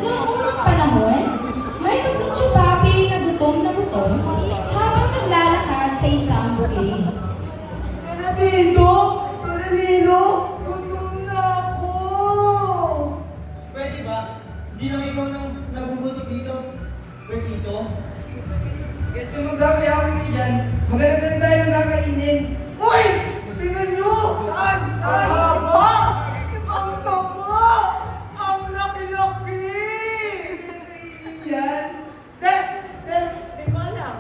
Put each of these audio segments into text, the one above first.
Noong unang panahon, may tatlong tsupapi na gutom habang naglalakad sa isang bukid. Kanadito! Kanalilo! Gutom na ako! Pwede ba? Hindi lang ikaw nang nagugutom dito. Pwede. Kasi magkakayawan kayo dyan. Maghanap lang tayo ng kakainin. Hoy! Tingnan nyo! Saan? Saan? Ang haba! Ang taba! Ang laki-laki! Yan! Di ko alam.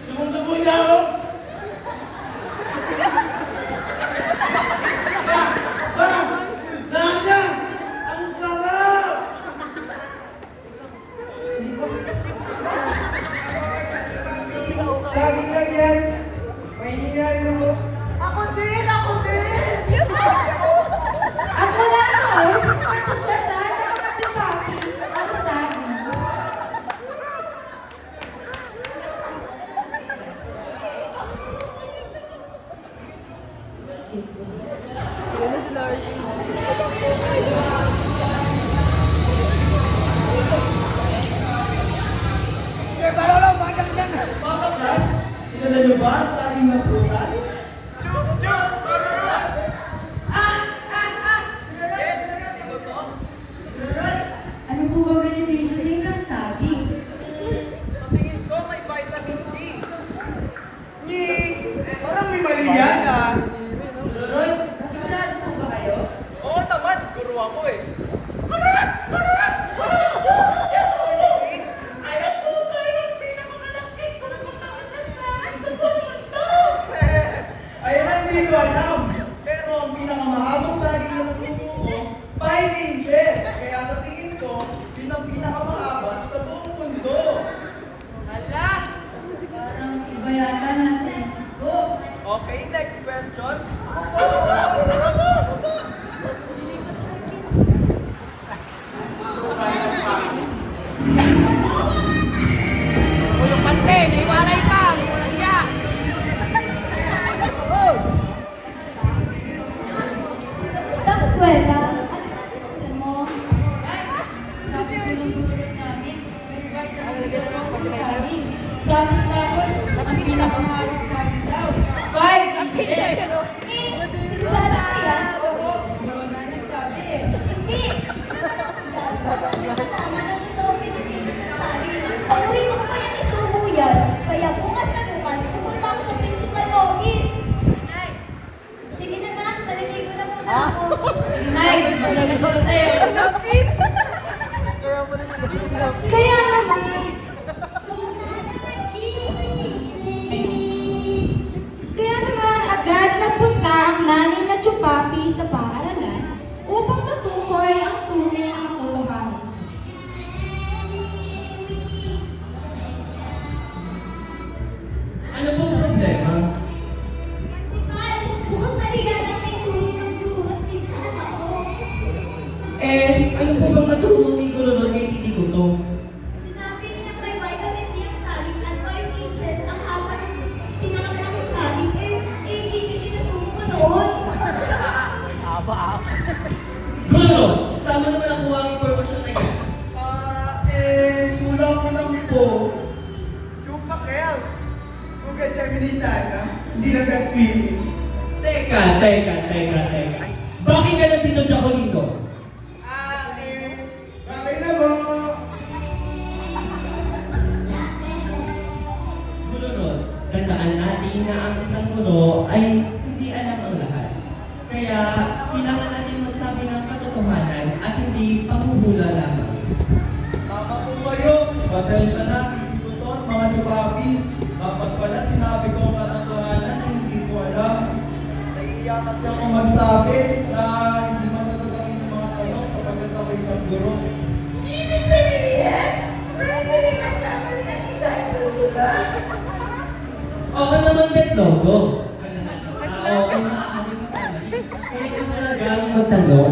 Sumusuboy na ako! Nanya! Ang sarap! Laging lang yan. Mahihinga rin ako. Ako din! Ako din! At mula noon, natuklasan ng mga tsupapi ang saging. Mga klas, kilala niyo ba sa aling na prutas? Ano po ba benepisyo ng isang saging? Sa tingin ko, may vitamin D. Ni! Parang may mali yan ah. Roy, kasigurado po ba kayo? Oo naman, guru ako eh. Ayun ang hindi ko alam. Pero ang pinakamahabang saging na nasubo ko, 5 inches. Kaya sa tingin ko, yun ang pinakamahaba sa buong mundo. Hala! Parang iba yata nasa isip ko. Okay, next question. Ulong pante, may walay ka, walang ya. Sa eskwela, ano mo? Sabi ko ng guro namin, may vitamin C daw sa saging. Tapos, ang pinakamahabang saging daw. 5 inches! Di ba na yan? Guro na nagsabi eh. Hindi! Nalaman na dito ang pinipili ng saging. Paborito ko pa yung isubo yan. Kaya bukas na bukas, pupunta ako sa principal office. Sige na nga, naliligo na muna ako. Nay, magaling ko sa'yo. Kaya naman, agad nagpunta ang nanay na tsupapi sa paaralan upang matukoy ang tunay na katotohanan. Ano pong problema? Mahal, mukhang maliyan ang may tulong ng Diyos at minsan ako. Ano po bang natulong ni Gulunod kay Titi Gutom? Sinabi niya may vitamin D ang saging at 5 inches ang haba ng pinakamalaking saging. 8 inches yung nasubo ko noon. Gulunod, saan mo naman nakuha ang impormasyon na yan? Kulang ko lang po. Chupa kaya. Kung Gemini sana, hindi na nag-feeling. Teka. Bakit ka nandito, Jacolino? Bakit na mo? Gulunod, tandaan natin na ang isang puno ay hindi alam ang lahat. Kaya, kailangan natin magsabi ng katotohanan at hindi panghuhula lamang. Tama po kayo. Pasensya na, tititutot, mga tsupapi. Dapat pala sinabi ko ang katotohanan na hindi ko alam. Naiiyak kasi ako magsabi na hindi masagot ang inyong mga tanong kapag ako isang guro. Ibig sabihin, pwede rin ang naman ng isang guro. Oo naman, Betlogo. Oo, na amin na kang magtanong